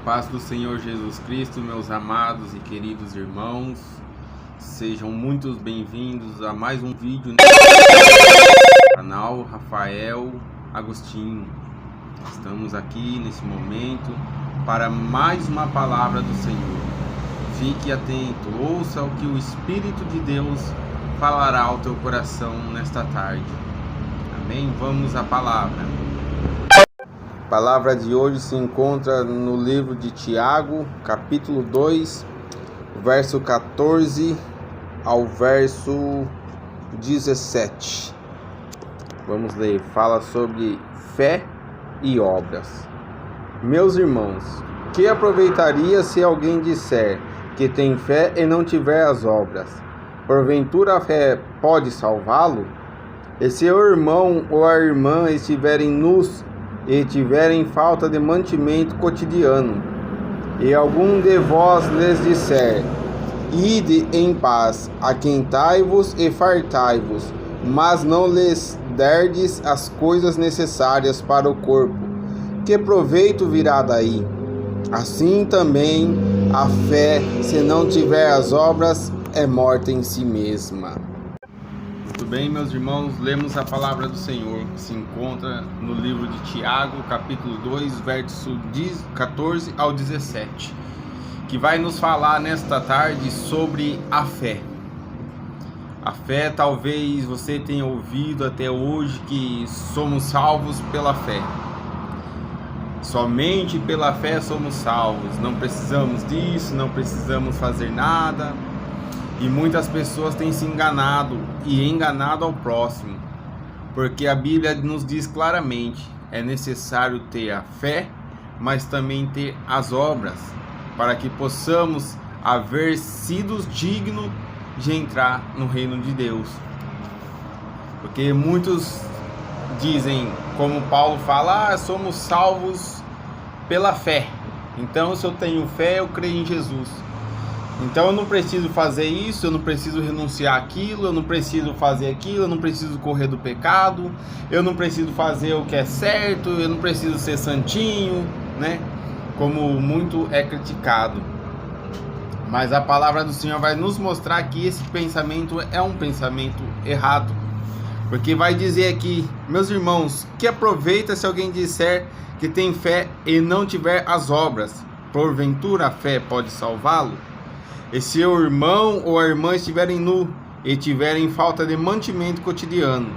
paz do Senhor Jesus Cristo, meus amados e queridos irmãos, sejam muito bem-vindos a mais um vídeo no canal Rafael Agostinho. Estamos aqui nesse momento para mais uma palavra do Senhor. Fique atento, ouça o que o Espírito de Deus falará ao teu coração nesta tarde. Amém? Vamos à palavra. A palavra de hoje se encontra no livro de Tiago, capítulo 2, verso 14 ao verso 17. Vamos ler. Fala sobre fé e obras. Meus irmãos, que aproveitaria se alguém disser que tem fé e não tiver as obras? Porventura a fé pode salvá-lo? E se o irmão ou a irmã estiverem nus e tiverem falta de mantimento cotidiano, e algum de vós lhes disser: ide em paz, aquentai-vos e fartai-vos, mas não lhes derdes as coisas necessárias para o corpo, que proveito virá daí? Assim também a fé, se não tiver as obras, é morta em si mesma. Muito bem, meus irmãos, lemos a palavra do Senhor, que se encontra no livro de Tiago, capítulo 2, verso 14 ao 17, que vai nos falar nesta tarde sobre a fé. A fé, talvez você tenha ouvido até hoje que somos salvos pela fé. Somente pela fé somos salvos, não precisamos disso, não precisamos fazer nada. E muitas pessoas têm se enganado e enganado ao próximo, porque a Bíblia nos diz claramente: é necessário ter a fé, mas também ter as obras, para que possamos haver sido dignos de entrar no reino de Deus. Porque muitos dizem, como Paulo fala, somos salvos pela fé. Então, se eu tenho fé, eu creio em Jesus. Então eu não preciso fazer isso, eu não preciso renunciar àquilo, eu não preciso fazer aquilo, eu não preciso correr do pecado, eu não preciso fazer o que é certo, eu não preciso ser santinho, né? Como muito é criticado. Mas a palavra do Senhor vai nos mostrar que esse pensamento é um pensamento errado. Porque vai dizer aqui: meus irmãos, que aproveita se alguém disser que tem fé e não tiver as obras? Porventura a fé pode salvá-lo? E se o irmão ou a irmã estiverem nu e tiverem falta de mantimento cotidiano,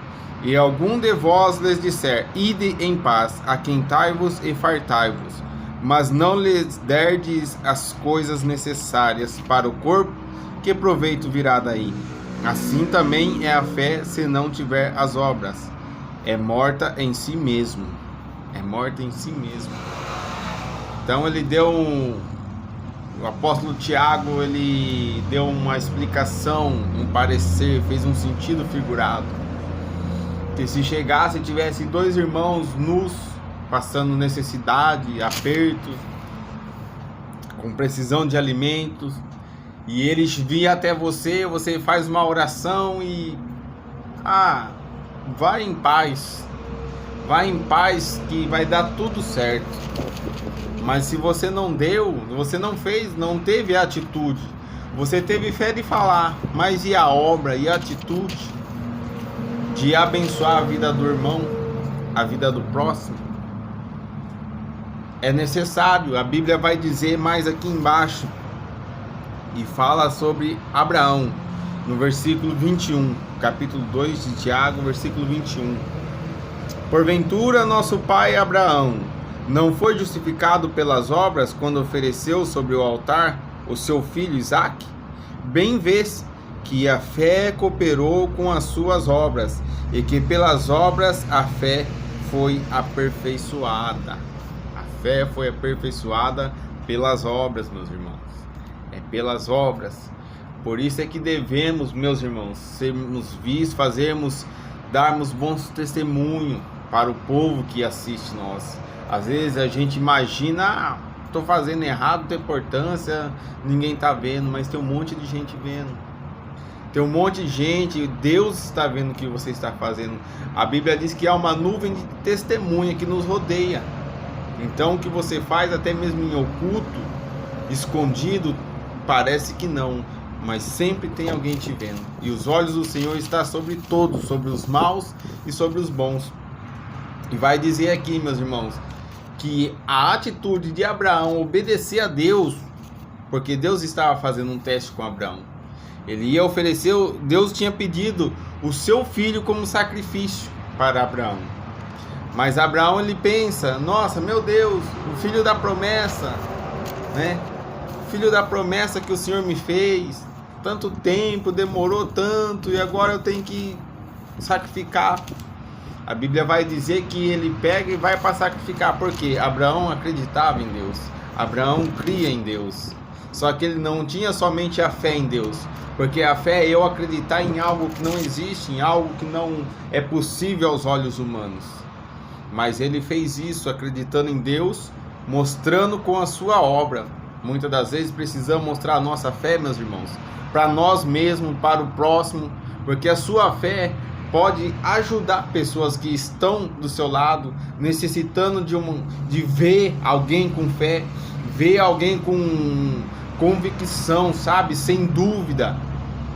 e algum de vós lhes disser: ide em paz, aquentai-vos e fartai-vos, mas não lhes derdes as coisas necessárias para o corpo, que proveito virá daí? Assim também é a fé, se não tiver as obras. É morta em si mesmo. É morta em si mesmo. Então ele deu o apóstolo Tiago, ele deu uma explicação, um parecer, fez um sentido figurado. Que se chegasse e tivesse dois irmãos nus, passando necessidade, aperto, com precisão de alimentos, e eles vêm até você, você faz uma oração e vai em paz que vai dar tudo certo. Mas se você não deu, você não fez, não teve a atitude, você teve fé de falar, mas e a obra e a atitude de abençoar a vida do irmão, a vida do próximo? É necessário. A Bíblia vai dizer mais aqui embaixo, e fala sobre Abraão, no versículo 21, capítulo 2 de Tiago, versículo 21. Porventura nosso pai Abraão não foi justificado pelas obras quando ofereceu sobre o altar o seu filho Isaque? Bem vês que a fé cooperou com as suas obras, e que pelas obras a fé foi aperfeiçoada. A fé foi aperfeiçoada pelas obras, meus irmãos. É pelas obras. Por isso é que devemos, meus irmãos, sermos vistos, darmos bons testemunhos para o povo que assiste nós. Às vezes a gente imagina, estou fazendo errado, não tem importância, ninguém está vendo, mas tem um monte de gente vendo. Tem um monte de gente, Deus está vendo o que você está fazendo. A Bíblia diz que há uma nuvem de testemunha que nos rodeia. Então o que você faz até mesmo em oculto, escondido, parece que não, mas sempre tem alguém te vendo. E os olhos do Senhor estão sobre todos, sobre os maus e sobre os bons. E vai dizer aqui, meus irmãos, que a atitude de Abraão obedecer a Deus, porque Deus estava fazendo um teste com Abraão. Ele ia oferecer, Deus tinha pedido o seu filho como sacrifício para Abraão. Mas Abraão, ele pensa, nossa, meu Deus, o filho da promessa, né? O filho da promessa que o Senhor me fez, tanto tempo, demorou tanto, e agora eu tenho que sacrificar. A Bíblia vai dizer que ele pega e vai para sacrificar, porque Abraão acreditava em Deus, Abraão cria em Deus. Só que ele não tinha somente a fé em Deus, porque a fé é eu acreditar em algo que não existe, em algo que não é possível aos olhos humanos. Mas ele fez isso acreditando em Deus, mostrando com a sua obra. Muitas das vezes precisamos mostrar a nossa fé, meus irmãos, para nós mesmos, para o próximo, porque a sua fé pode ajudar pessoas que estão do seu lado, necessitando de ver alguém com fé, ver alguém com convicção, sabe, sem dúvida.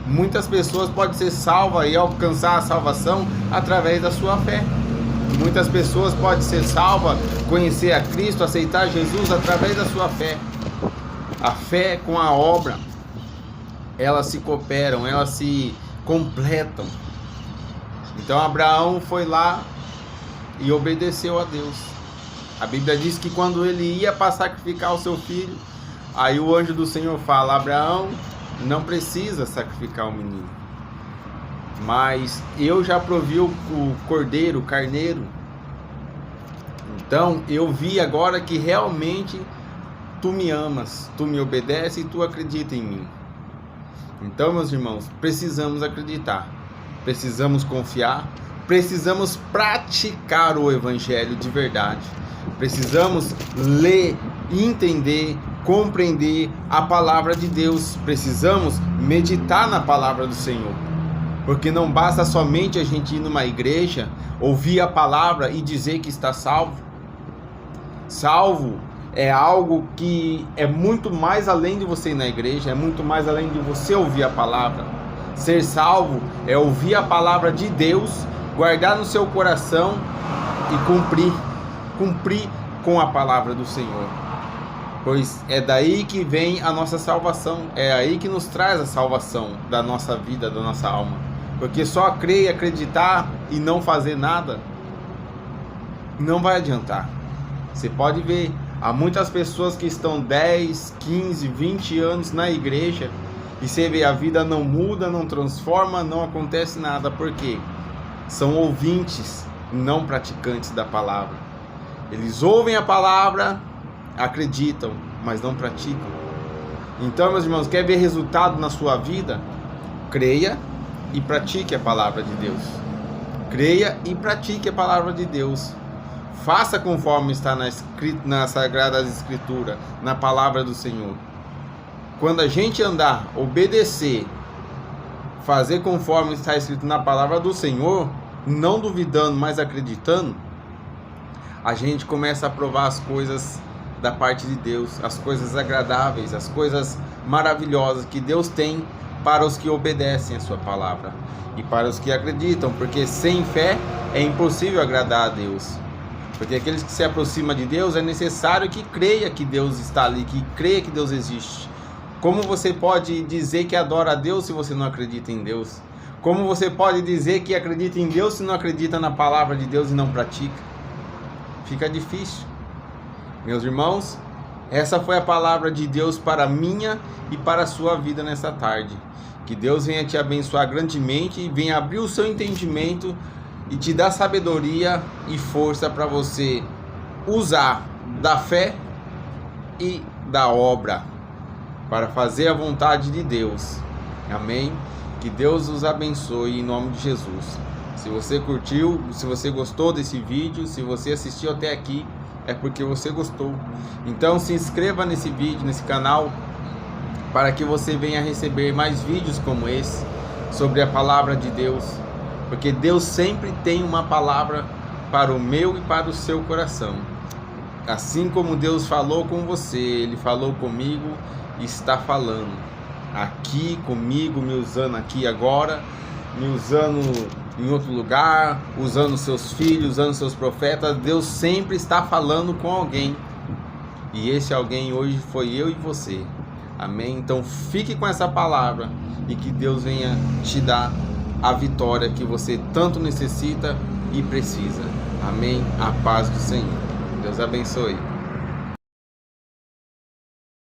Muitas pessoas podem ser salvas e alcançar a salvação através da sua fé. Muitas pessoas podem ser salvas, conhecer a Cristo, aceitar Jesus através da sua fé. A fé com a obra, elas se cooperam, elas se completam. Então Abraão foi lá e obedeceu a Deus. A Bíblia diz que quando ele ia para sacrificar o seu filho, aí o anjo do Senhor fala: Abraão, não precisa sacrificar o menino, mas eu já provi o cordeiro, o carneiro. Então eu vi agora que realmente tu me amas, tu me obedeces e tu acredita em mim. Então, meus irmãos, precisamos acreditar, precisamos confiar, precisamos praticar o evangelho de verdade. Precisamos ler, entender, compreender a palavra de Deus. Precisamos meditar na palavra do Senhor. Porque não basta somente a gente ir numa igreja, ouvir a palavra e dizer que está salvo. Salvo é algo que é muito mais além de você ir na igreja, é muito mais além de você ouvir a palavra. Ser salvo é ouvir a palavra de Deus, guardar no seu coração e cumprir com a palavra do Senhor. Pois é daí que vem a nossa salvação, é aí que nos traz a salvação da nossa vida, da nossa alma. Porque só crer e acreditar e não fazer nada não vai adiantar. Você pode ver, há muitas pessoas que estão 10, 15, 20 anos na igreja e você vê a vida não muda, não transforma, não acontece nada. Por quê? São ouvintes, não praticantes da palavra. Eles ouvem a palavra, acreditam, mas não praticam. Então, meus irmãos, quer ver resultado na sua vida? Creia e pratique a palavra de Deus. Creia e pratique a palavra de Deus. Faça conforme está na Sagrada Escritura, na palavra do Senhor. Quando a gente andar, obedecer, fazer conforme está escrito na palavra do Senhor, não duvidando, mas acreditando, a gente começa a provar as coisas da parte de Deus, as coisas agradáveis, as coisas maravilhosas que Deus tem para os que obedecem a sua palavra e para os que acreditam, porque sem fé é impossível agradar a Deus. Porque aqueles que se aproximam de Deus é necessário que creia que Deus está ali, que creia que Deus existe. Como você pode dizer que adora a Deus se você não acredita em Deus? Como você pode dizer que acredita em Deus se não acredita na palavra de Deus e não pratica? Fica difícil. Meus irmãos, essa foi a palavra de Deus para a minha e para a sua vida nessa tarde. Que Deus venha te abençoar grandemente e venha abrir o seu entendimento e te dar sabedoria e força para você usar da fé e da obra para fazer a vontade de Deus. Amém? Que Deus os abençoe em nome de Jesus. Se você curtiu, se você gostou desse vídeo, se você assistiu até aqui, é porque você gostou. Então se inscreva nesse vídeo, nesse canal, para que você venha receber mais vídeos como esse, sobre a palavra de Deus. Porque Deus sempre tem uma palavra para o meu e para o seu coração. Assim como Deus falou com você, Ele falou comigo e está falando aqui comigo, me usando aqui agora, me usando em outro lugar, usando seus filhos, usando seus profetas. Deus sempre está falando com alguém, e esse alguém hoje foi eu e você. Amém? Então fique com essa palavra e que Deus venha te dar a vitória que você tanto necessita e precisa. Amém? A paz do Senhor. Deus abençoe.